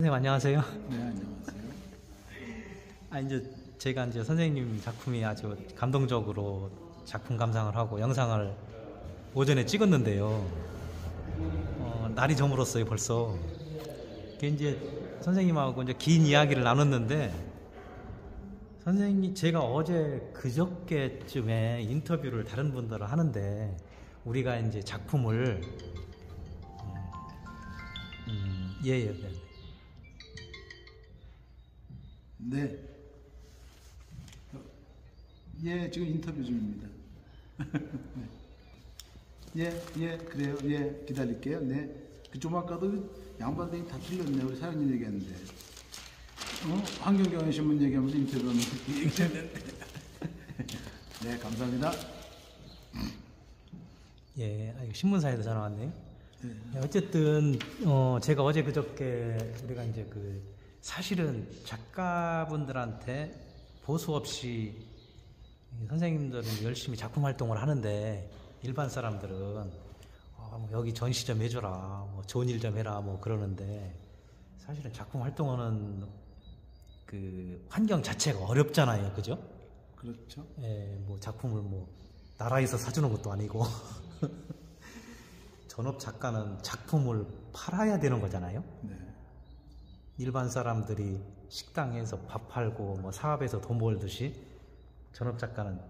선생님 안녕하세요. 네, 안녕하세요. 이제 제가 이제 선생님 작품이 아주 감동적으로 작품 감상을 하고 영상을 오전에 찍었는데요. 날이 저물었어요 벌써. 이게 이제 선생님하고 이제 긴 이야기를 나눴는데, 선생님 제가 어제 그저께쯤에 인터뷰를 다른 분들을 하는데, 우리가 이제 작품을 예. 네. 예, 지금 인터뷰 중입니다. 예, 그래요. 예, 기다릴게요. 네. 그좀 아까도 양반들이 다 틀렸네. 우리 사장님 얘기했는데. 환경경영신문 얘기하면서 인터뷰하면서 얘기했는데. 네, 감사합니다. 예, 신문사에서 전화 왔네요. 네. 어쨌든 제가 어제 그저께 우리가 이제 사실은 작가분들한테 보수 없이 선생님들은 열심히 작품 활동을 하는데, 일반 사람들은 뭐 여기 전시 좀 해줘라, 뭐 좋은 일 좀 해라, 뭐 그러는데, 사실은 작품 활동하는 그 환경 자체가 어렵잖아요, 그죠? 그렇죠. 예, 뭐 작품을 뭐 나라에서 사주는 것도 아니고 전업 작가는 작품을 팔아야 되는 거잖아요. 네. 일반 사람들이 식당에서 밥 팔고 뭐 사업에서 돈 벌듯이 전업 작가는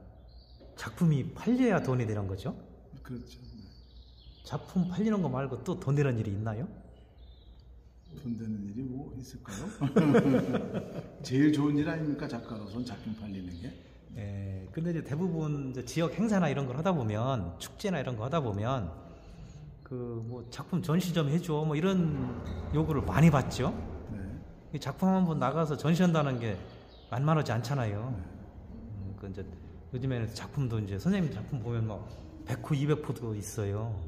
작품이 팔려야 돈이 되는 거죠. 그렇죠. 네. 작품 팔리는 거 말고 또 돈 되는 일이 있나요? 돈 되는 일이 뭐 있을까요? 제일 좋은 일 아닙니까? 작가로서는 작품 팔리는 게. 예, 근데 이제 대부분 이제 지역 행사나 이런 걸 하다 보면, 축제나 이런 거 하다 보면 뭐 작품 전시 좀 해줘 뭐 이런 요구를 많이 받죠. 네. 작품 한번 나가서 전시한다는 게 만만하지 않잖아요. 이제 요즘에는 작품도 이제 선생님 작품 보면 뭐 100호, 200호도 있어요.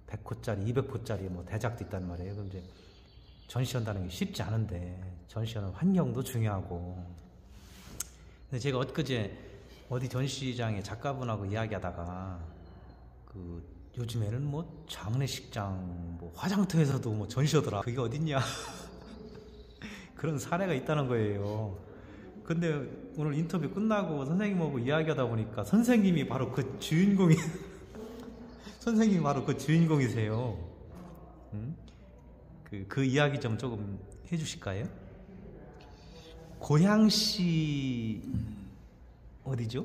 100호짜리, 200호짜리 뭐 대작도 있단 말이에요. 그럼 이제 전시한다는 게 쉽지 않은데, 전시하는 환경도 중요하고. 근데 제가 엊그제 어디 전시장에 작가분하고 이야기하다가 요즘에는 뭐 장례식장, 뭐 화장터에서도 뭐 전시하더라. 그게 어딨냐? 그런 사례가 있다는 거예요. 근데 오늘 인터뷰 끝나고 선생님하고 이야기하다 보니까 선생님이 바로 그 주인공이 선생님이 바로 그 주인공이세요. 그 이야기 좀 조금 해주실까요? 고향시 어디죠?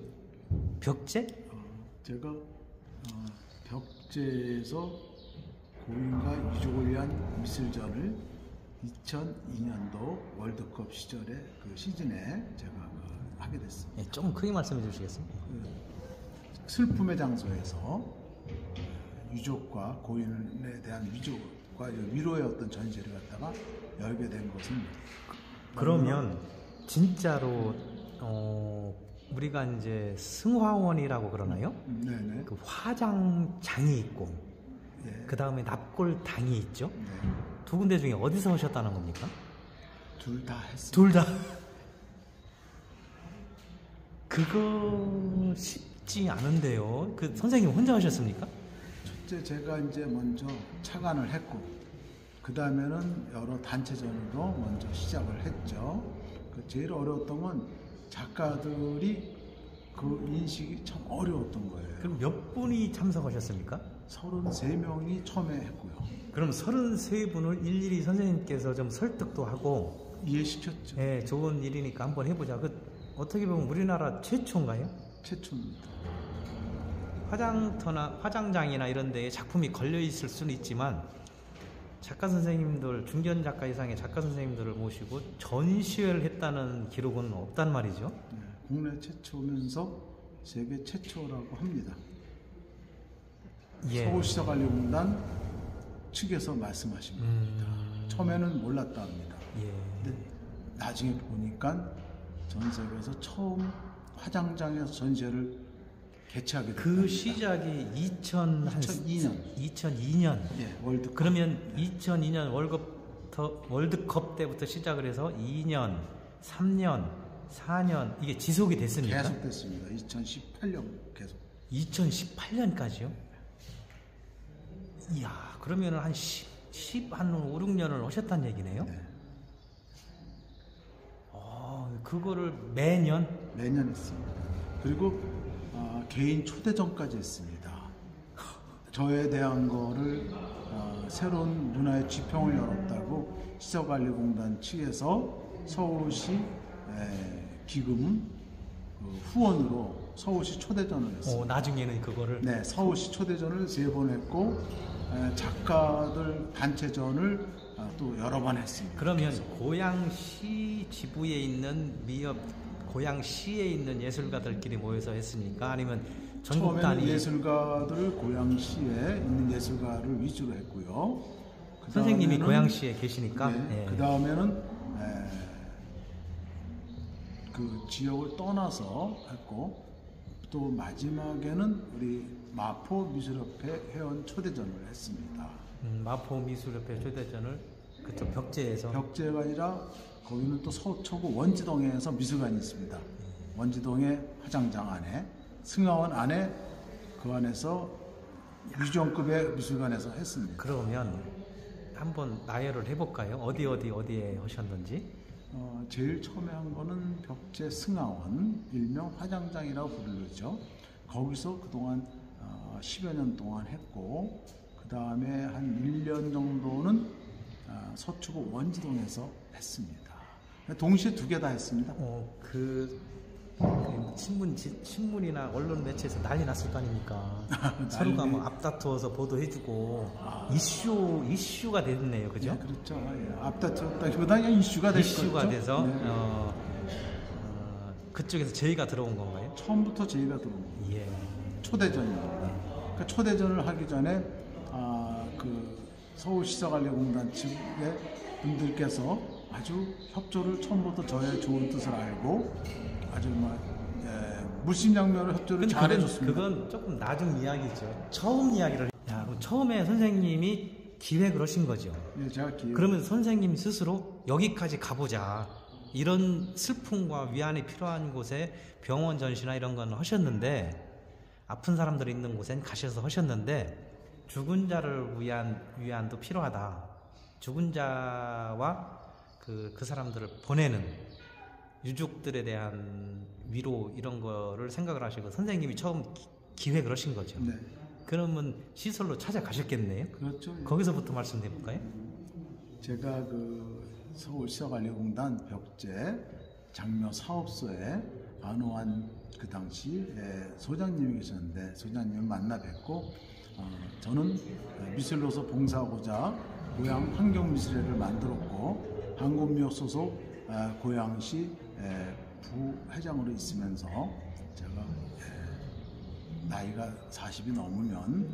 벽제? 제가 벽제에서 고인과 유족을 위한 미술전을 2002년도 월드컵 시절에 그 시즌에 제가 하게 됐습니다. 네, 조금 크게 말씀해 주시겠어요? 슬픔의 장소에서 유족과 고인에 대한 위족과 위로의 어떤 전시를 갖다가 열게 된 것은, 그러면 진짜로 우리가 이제 승화원이라고 그러나요? 네네. 그 화장장이 있고, 예. 그 다음에 납골당이 있죠. 네. 두 군데 중에 어디서 하셨다는 겁니까? 둘 다 했습니다. 둘 다. 그거 쉽지 않은데요. 그 선생님 혼자 하셨습니까? 첫째 제가 이제 먼저 착안을 했고, 그 다음에는 여러 단체전으로 먼저 시작을 했죠. 제일 어려웠던 건 작가들이 그 인식이 참 어려웠던 거예요. 그럼 몇 분이 참석하셨습니까? 33명이 처음에 했고요. 그럼 33분을 일일이 선생님께서 좀 설득도 하고 이해시켰죠. 네, 좋은 일이니까 한번 해보자. 어떻게 보면 우리나라 최초인가요? 최초입니다. 화장터나 화장장이나 이런 데에 작품이 걸려 있을 수는 있지만, 작가 선생님들, 중견 작가 이상의 작가 선생님들을 모시고 전시회를 했다는 기록은 없단 말이죠. 네, 국내 최초면서 세계 최초라고 합니다. 예. 서울시사관리공단 측에서 말씀하십니다. 처음에는 몰랐다 합니다. 예. 근데 나중에 보니까 전 세계에서 처음 화장장에서 전시회를 개최하게 됐다. 그 시작이 2002년. 예, 월드컵. 그러면 2002년 월드컵 때부터 시작을 해서 2년, 3년, 4년 이게 지속이 됐습니까? 계속 됐습니다. 2018년 계속. 2018년까지요? 이야, 그러면 한 한 5, 6년을 하셨다는 얘기네요? 네. 그거를 매년 했습니다. 그리고 개인 초대전까지 했습니다. 저에 대한 거를 새로운 문화의 지평을 열었다고 시설관리공단 측에서 서울시 기금 후원으로 서울시 초대전을 했습니다. 나중에는 그거를 네, 서울시 초대전을 3번 했고 작가들 단체전을 또 여러 번 했습니다. 그러면 고양시 지부에 있는 미협 고양시에 있는 예술가들끼리 모여서 했습니까? 아니면 전국 처음에는 단위 예술가들을 고양시에 있는 예술가를 위주로 했고요. 선생님이 고양시에 계시니까 네, 그 다음에는 그 지역을 떠나서 했고 또 마지막에는 우리 마포미술협회 회원 초대전을 했습니다. 마포미술협회 초대전을 그쪽 벽제에서 벽제가 아니라 거기는 또 서초구 원지동에서 미술관이 있습니다. 원지동의 화장장 안에 승하원 안에 그 안에서 유정급의 미술관에서 했습니다. 그러면 한번 나열을 해볼까요? 어디에 하셨는지? 제일 처음에 한 거는 벽제 승하원, 일명 화장장이라고 부르죠. 거기서 그동안 10여 년 동안 했고 그 다음에 한 1년 정도는 서초구 원지동에서 했습니다. 동시에 2개 다 했습니다. 신문이나 언론 매체에서 난리 났을 거 아닙니까? 서로가 뭐 앞다투어서 보도해주고 이슈가 됐네요, 그죠? 네, 그렇죠. 예. 앞다투었다기보다 그냥 이슈가 돼서 네. 그쪽에서 제의가 들어온 건가요? 처음부터 제의가 들어온 거예요. 예. 초대전입니다. 그러니까 초대전을 하기 전에 그 서울시설관리공단 측의 분들께서 아주 협조를 처음부터 저의 좋은 뜻을 알고 아주 물심양면으로 협조를 잘해줬습니다. 그건 조금 나중 이야기죠. 처음 이야기를. 그럼 처음에 선생님이 기획을 하신 거죠. 네, 제가 그러면 선생님 스스로 여기까지 가보자. 이런 슬픔과 위안이 필요한 곳에 병원 전시나 이런 건 하셨는데 아픈 사람들이 있는 곳엔 가셔서 하셨는데 죽은 자를 위한 위안도 필요하다. 죽은 자와 그 사람들을 보내는 유족들에 대한 위로 이런 거를 생각을 하시고 선생님이 처음 기획을 하신 거죠. 네. 그러면 시설로 찾아가셨겠네요. 그렇죠. 거기서부터 말씀해 볼까요? 제가 그 서울시설관리공단 벽제 장묘 사업소에 안호환 그 당시 소장님이 계셨는데 소장님을 만나 뵙고 저는 미술로서 봉사하고자 고향 환경미술회를 만들었고 한국미역 소속 고양시 부회장으로 있으면서 제가 나이가 40이 넘으면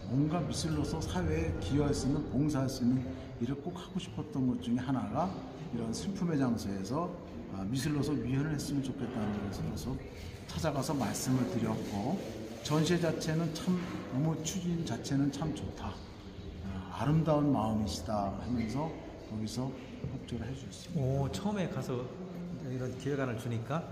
뭔가 미술로서 사회에 기여할 수 있는 봉사할 수 있는 일을 꼭 하고 싶었던 것 중에 하나가 이런 슬픔의 장소에서 미술로서 위헌을 했으면 좋겠다는 것으로서 찾아가서 말씀을 드렸고 전시회 자체는 참 너무 추진 자체는 참 좋다. 아름다운 마음이시다 하면서 거기서 협조를 해주셨습니다. 처음에 가서 이런 기획안을 주니까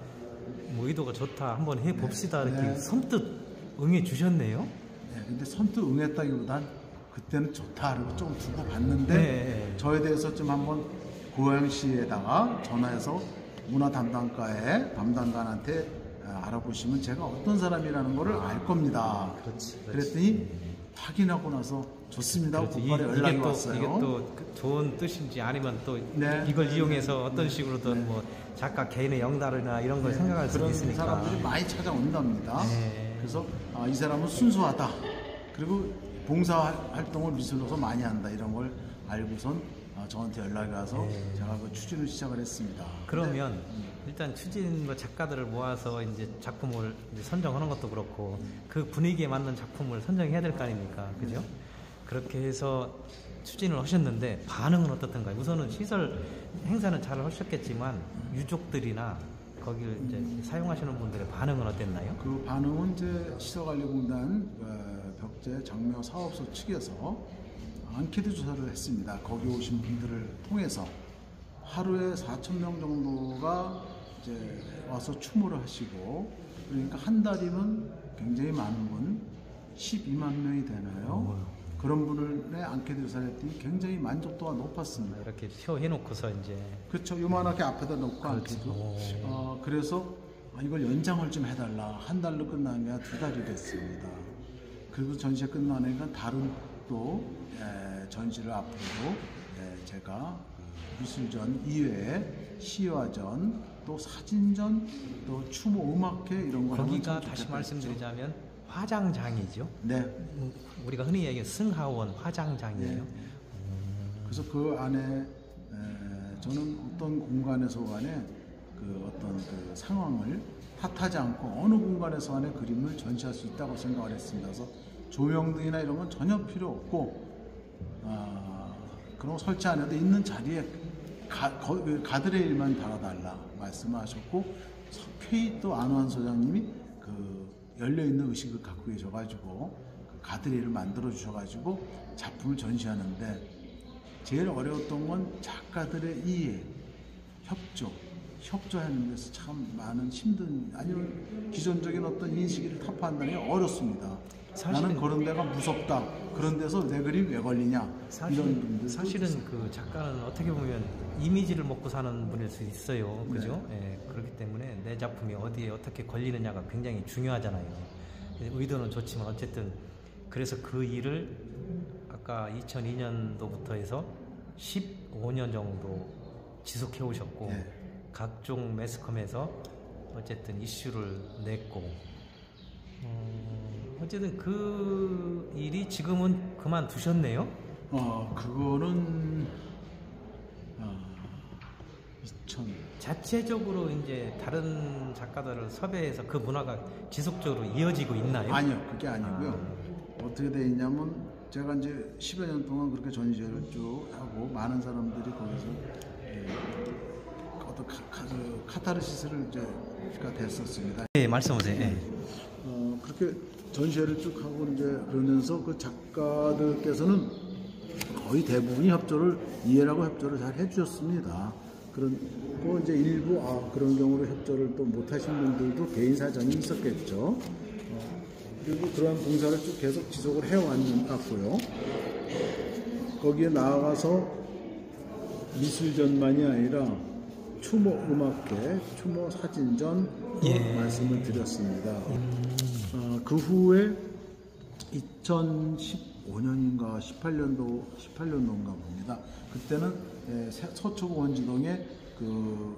뭐 의도가 좋다 한번 해봅시다 이렇게 선뜻 응해 주셨네요. 네, 근데 선뜻 응했다기보단 그때는 좋다 그리고 좀 두고 봤는데 저에 대해서 좀 한번 고양시에다가 전화해서 문화 담당과의 담당관한테 알아보시면 제가 어떤 사람이라는 거를 알 겁니다. 그렇지. 그랬더니 확인하고 나서 좋습니다. 곧바로 연락이 왔어요. 이게 또 좋은 뜻인지 아니면 또 이걸 이용해서 어떤 식으로든 뭐 작가 개인의 영달이나 이런 걸 생각할 수 있으니까 그런 사람들이 많이 찾아온답니다. 그래서 이 사람은 순수하다. 그리고 봉사활동을 미술로서 많이 한다. 이런 걸 알고선 저한테 연락이 와서 제가 그 추진을 시작을 했습니다. 그러면 일단 추진 작가들을 모아서 이제 작품을 이제 선정하는 것도 그렇고 그 분위기에 맞는 작품을 선정해야 될 거 아닙니까? 그죠? 그렇게 해서 추진을 하셨는데 반응은 어떻던가요? 우선은 시설 행사는 잘 하셨겠지만 유족들이나 거기를 이제 사용하시는 분들의 반응은 어땠나요? 그 반응은 이제 시설관리공단 벽제 장묘 사업소 측에서 앙케이트 조사를 했습니다. 거기 오신 분들을 통해서 하루에 4,000명 정도가 이제 와서 추모를 하시고 그러니까 한 달이면 굉장히 많은 분 12만 명이 되나요? 그런 분을 앉게 돼서 했더니 굉장히 만족도가 높았습니다. 이렇게 펴해놓고서 이제 그렇죠. 요만하게 앞에다 놓고 그렇지. 앉기도. 그래서 이걸 연장을 좀 해달라. 한 달로 끝나면 2달이 됐습니다. 그리고 전시회 끝나니까 다른 또 전시를 앞으로 제가 미술전 이외에 시화전, 또 사진전, 또 추모 음악회 이런 거 거기가 다시 말씀드리자면 화장장이죠. 네. 우리가 흔히 얘기하는 승하원 화장장이에요. 네. 그래서 그 안에 저는 어떤 공간에서 간에 그 어떤 그 상황을 탓하지 않고 어느 공간에서 안에 그림을 전시할 수 있다고 생각을 했습니다. 그래서 조명등이나 이런 건 전혀 필요 없고 그런 거 설치 안 해도 있는 자리에 가드레일만 달아달라 말씀하셨고, 석회의 또 안호한 소장님이 그 열려있는 의식을 갖고 계셔가지고 그 가드레일을 만들어 주셔가지고 작품을 전시하는데, 제일 어려웠던 건 작가들의 이해, 협조하는 데서 참 많은 힘든, 아니면 기존적인 어떤 인식을 타파한다는 게 어렵습니다. 나는 그런 데가 무섭다. 그런 데서 내 그림 왜 걸리냐. 이런 분들. 사실은 그 작가는 어떻게 보면 이미지를 먹고 사는 분일 수 있어요. 그죠? 네. 그렇기 때문에 내 작품이 어디에 어떻게 걸리느냐가 굉장히 중요하잖아요. 의도는 좋지만 어쨌든 그래서 그 일을 아까 2002년도부터 해서 15년 정도 지속해 오셨고, 네. 각종 매스컴에서 어쨌든 이슈를 냈고, 어쨌든 그 일이 지금은 그만두셨네요? 그거는 2000 자체적으로 이제 다른 작가들을 섭외해서 그 문화가 지속적으로 이어지고 있나요? 아니요, 그게 아니고요. 어떻게 돼 있냐면, 제가 이제 10여 년 동안 그렇게 전시회를 쭉 하고 많은 사람들이 거기서 어떤 카타르시스를 이제 됐었습니다. 네, 말씀하세요. 네. 그렇게 전시회를 쭉 하고 이제 그러면서 그 작가들께서는 거의 대부분이 이해라고 협조를 잘 해주셨습니다. 그리고 이제 일부 그런 경우로 협조를 또 못하신 분들도 개인 사정이 있었겠죠. 그리고 그러한 봉사를 쭉 계속 지속을 해왔고요. 거기에 나아가서 미술전만이 아니라 추모 음악회, 추모 사진전 말씀을 드렸습니다. 그 후에 2015년인가 18년도인가 봅니다. 그때는 서초구 원지동에 그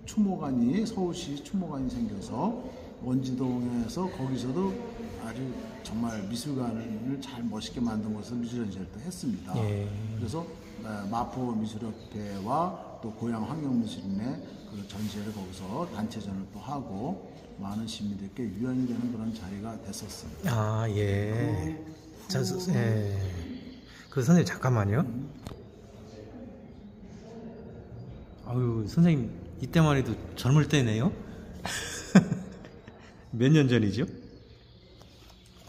추모관이, 서울시 추모관이 생겨서 원지동에서 거기서도 아주 정말 미술관을 잘 멋있게 만든 곳에서 미술전시회를 또 했습니다. 그래서 마포 미술협회와 또 고양 환경미술인의 그 전시회를 거기서 단체전을 또 하고 많은 시민들께 유연이 되는 그런 자리가 됐었습니다. 그 선생님 잠깐만요. 아유, 선생님 이때만 해도 젊을 때네요. 몇 년 전이죠?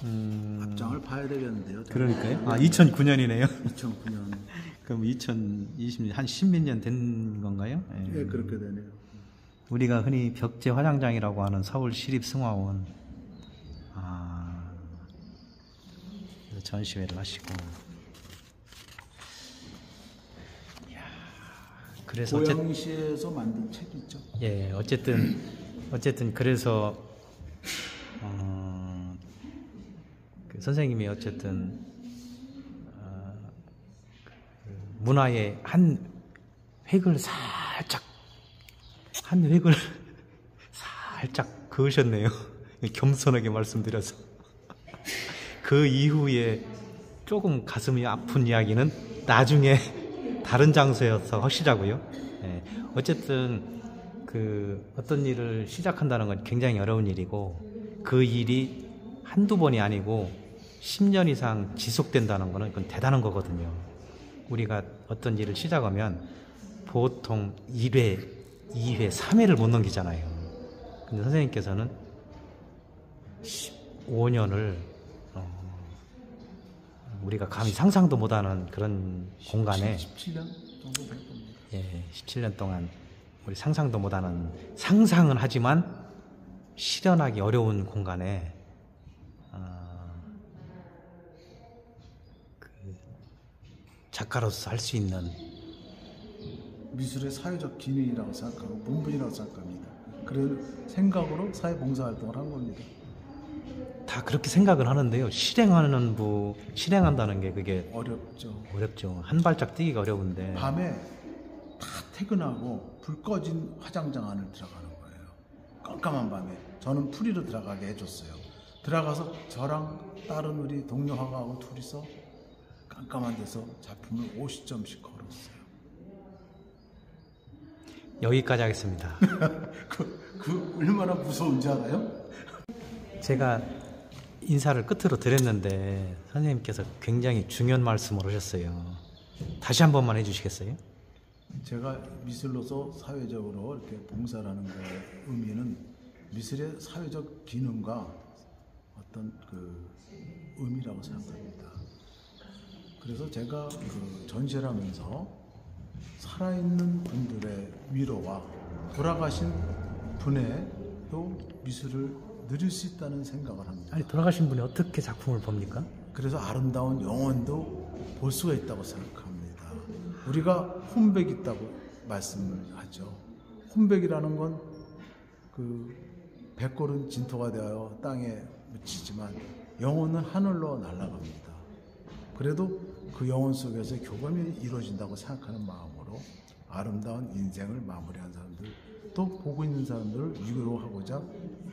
앞장을 봐야 되겠는데요. 그러니까요. 2009년이네요. 2009년. 그럼 2020년 한 10몇 년 된 건가요? 네, 그렇게 되네요. 우리가 흔히 벽제 화장장이라고 하는 서울시립승화원 전시회를 하시고, 그래서 고양시에서 만든 책이 있죠. 예, 어쨌든 그래서 그 선생님이 어쨌든 문화의 한 획을 살짝 그으셨네요. 겸손하게 말씀드려서. 그 이후에 조금 가슴이 아픈 이야기는 나중에 다른 장소에서 하시자고요. 예. 어쨌든 그 어떤 일을 시작한다는 건 굉장히 어려운 일이고, 그 일이 한두 번이 아니고 10년 이상 지속된다는 거는 그건 대단한 거거든요. 우리가 어떤 일을 시작하면 보통 1회, 2회, 3회를 못 넘기잖아요. 근데 선생님께서는 15년을 우리가 감히 상상도 못하는 그런 공간에 17년 정도 될 겁니다. 17년 동안 우리 상상도 못하는, 상상은 하지만 실현하기 어려운 공간에 작가로서 할 수 있는 미술의 사회적 기능이라고 생각하고 본분이라고 생각합니다. 그런 생각으로 사회봉사활동을 한 겁니다. 다 그렇게 생각을 하는데요. 실행한다는 게 그게 어렵죠. 한 발짝 뛰기가 어려운데. 밤에 다 퇴근하고 불 꺼진 화장장 안을 들어가는 거예요. 깜깜한 밤에. 저는 풀이로 들어가게 해줬어요. 들어가서 저랑 다른 우리 동료 화가하고 둘이서 깜깜한 데서 작품을 50점씩 걸었어요. 여기까지 하겠습니다. 그 얼마나 무서운지 알아요? 제가 인사를 끝으로 드렸는데 선생님께서 굉장히 중요한 말씀을 하셨어요. 다시 한 번만 해주시겠어요? 제가 미술로서 사회적으로 이렇게 봉사를 하는 거의 의미는 미술의 사회적 기능과 어떤 그 의미라고 생각합니다. 그래서 제가 그 전시를 하면서 살아있는 분들의 위로와 돌아가신 분의 또 미술을 누릴 수 있다는 생각을 합니다. 아니, 돌아가신 분이 어떻게 작품을 봅니까? 그래서 아름다운 영혼도 볼 수가 있다고 생각합니다. 우리가 혼백이 있다고 말씀을 하죠. 혼백이라는 건 그 백골은 진토가 되어 땅에 묻히지만 영혼은 하늘로 날아갑니다. 그래도 그 영혼 속에서 교감이 이루어진다고 생각하는 마음으로 아름다운 인생을 마무리한 사람들, 또 보고 있는 사람들을 위로하고자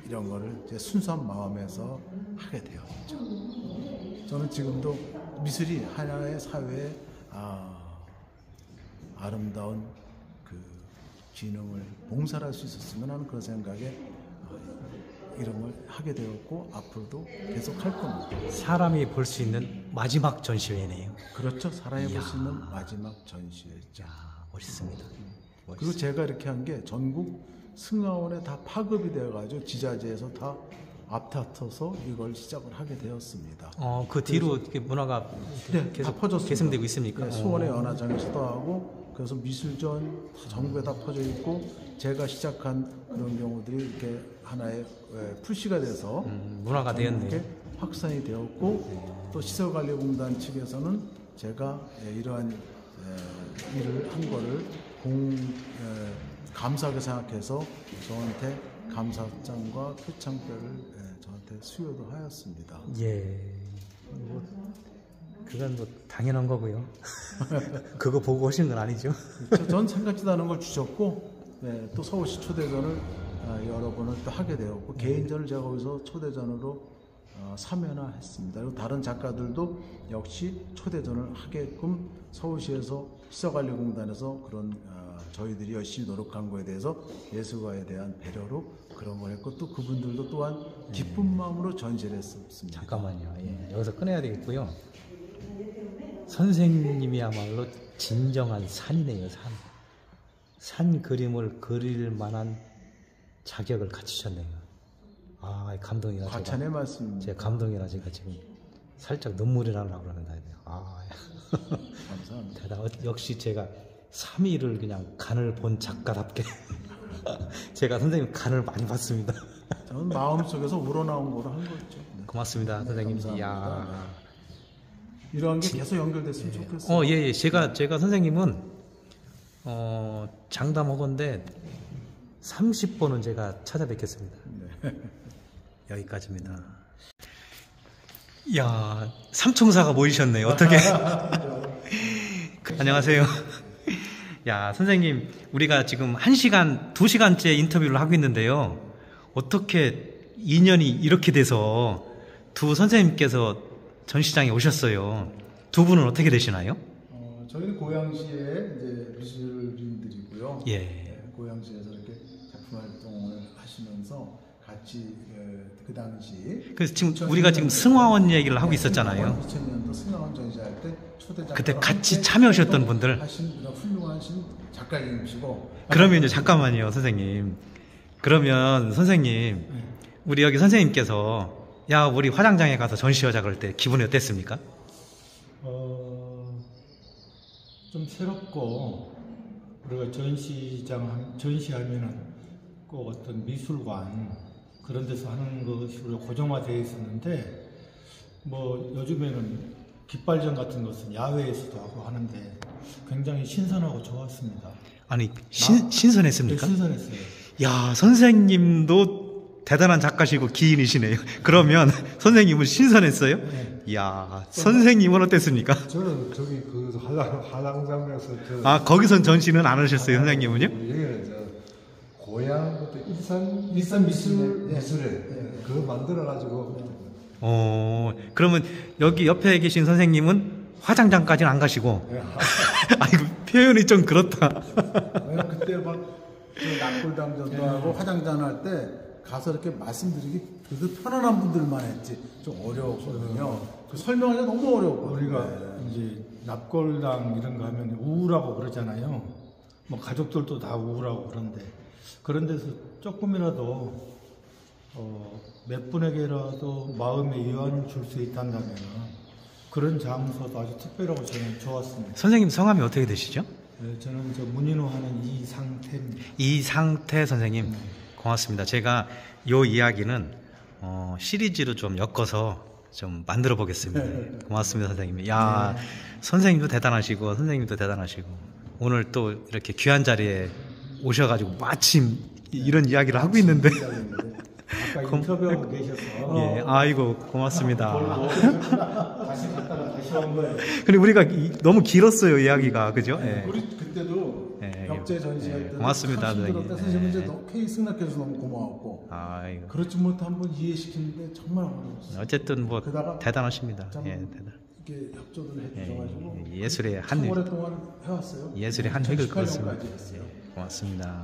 이런 거를 제 순수한 마음에서 하게 되었죠. 저는 지금도 미술이 하나의 사회의 아름다운 그 기능을 봉사할 수 있었으면 하는 그런 생각에 이런 걸 하게 되었고 앞으로도 계속 할 겁니다. 사람이 볼 수 있는 마지막 전시회네요. 그렇죠. 사람이 볼 수 있는 마지막 전시회죠. 멋있습니다. 그리고 제가 이렇게 한 게 전국 승하원에 다 파급이 되어가지고 지자체에서 다 앞다퉈서 이걸 시작을 하게 되었습니다. 그 뒤로 이렇게 문화가 계속 계승되고 있습니까? 네, 수원의 연화장에서도 하고 그래서 미술전 전국에 다 퍼져 있고 제가 시작한 그런 경우들이 이렇게 하나의 풀씨가 돼서 문화가 되었네요. 확산이 되었고 또 시설관리공단 측에서는 제가 이러한 일을 한 거를 감사하게 생각해서 저한테 감사장과 표창표를 저한테 수여도 하였습니다. 예, 그건 당연한 거고요. 그거 보고 오신 건 아니죠? 전 생각지도 않은 걸 주셨고 또 서울시 초대전을 여러 번을 또 하게 되었고 개인전을 제가 거기서 초대전으로 3회나 했습니다. 그리고 다른 작가들도 역시 초대전을 하게끔 서울시에서 시설관리공단에서 그런 저희들이 열심히 노력한 거에 대해서 예술가에 대한 배려로 그런 걸 했고 또 그분들도 또한 기쁜 마음으로 전시를 했습니다. 잠깐만요. 여기서 끊어야 되겠고요. 선생님이야말로 진정한 산이네요. 산 그림을 그릴 만한 자격을 갖추셨네요. 감동이라 과찬의 말씀입니다. 제가 감동이라 제가 지금 살짝 눈물이 나려고 그러는데 감사합니다. 역시 제가 3일을 그냥 간을 본 작가답게 제가 선생님 간을 많이 봤습니다. 저는 마음속에서 우러나온 거로 한 거죠. 네. 고맙습니다, 선생님. 감사합니다. 이러한 게 계속 연결됐으면 좋겠어요. 예. 제가 선생님은 장담하건대 30번은 제가 찾아뵙겠습니다. 네. 여기까지입니다. 이야, 삼총사가 모이셨네요. 어떻게? 안녕하세요. 야, 선생님, 우리가 지금 1시간, 2시간째 인터뷰를 하고 있는데요. 어떻게 인연이 이렇게 돼서 두 선생님께서 전시장에 오셨어요. 두 분은 어떻게 되시나요? 저희는 고양시의 이제 미술인들이고요. 예. 고양시에서 이렇게 작품 활동을 하시면서 같이 그 당시 그래서 지금 우리가 지금 승화원 얘기를 하고 있었잖아요. 2000년도 승화원 전시할 때 초대작 그때 같이 참여하셨던 분들 하신 훌륭하신 작가님이시고. 그러면요, 잠깐만요, 선생님. 그러면 선생님, 우리 여기 선생님께서 우리 화장장에 가서 전시하자 그럴 때 기분이 어땠습니까? 좀 새롭고, 우리가 전시하면은 꼭 어떤 미술관 그런 데서 하는 것이 고정화되어 있었는데, 요즘에는 깃발전 같은 것은 야외에서도 하고 하는데 굉장히 신선하고 좋았습니다. 아니 신선했습니까? 네, 신선했어요. 야, 선생님도 대단한 작가시고 기인이시네요. 그러면 선생님은 신선했어요? 네. 이야, 선생님은 어땠습니까? 저는 저기 그 한양장에서 아, 거기선 전시는 안 하셨어요, 선생님은요? 여기는 고향부터 일산 미술에 그거 만들어 가지고 그러면 여기 옆에 계신 선생님은 화장장까지는 안 가시고. 아이고, 표현이 좀 그렇다. 그때 막그 낙골당전도 하고 화장단 할 때 가서 이렇게 말씀드리기 그래도 편안한 분들만 했지 좀 어려웠거든요. 그 설명하기가 너무 어려웠거든요. 우리가 이제 납골당 이런 거 하면 우울하고 그러잖아요. 뭐 가족들도 다 우울하고 그런 데서 조금이라도 몇 분에게라도 마음의 위안을 줄 수 있다면 그런 장소도 아주 특별하고 저는 좋았습니다. 선생님 성함이 어떻게 되시죠? 네, 저는 저 문인호 하는 이상태입니다. 이상태 선생님, 고맙습니다. 제가 요 이야기는 시리즈로 좀 엮어서 좀 만들어 보겠습니다. 고맙습니다, 선생님. 야, 선생님도 대단하시고 선생님도 대단하시고 오늘 또 이렇게 귀한 자리에 오셔가지고 마침 이런 이야기를 하고 있는데. 아까 인터뷰하고 계셔서 예, 아이고 고맙습니다. 다시 갔다가 다시 온 거예요. 근데 우리가 너무 길었어요, 이야기가. 그죠? 예. 우리 그때도 예, 벽제 전시할 때 고맙습니다, 힘들었다. 선생님. 선생님 이제 예. 케이스 승낙해서 너무 고마웠고 아이고. 그렇지 못해 한번 이해시키는데 정말 어려웠어요. 어쨌든 뭐 게다가 대단하십니다. 참 예, 대단. 이렇게 협조를 해주셔가지고 예술의 참 한 오랫동안 해왔어요. 예술의 한 획을 2018년까지 그었습니다. 했어요. 고맙습니다.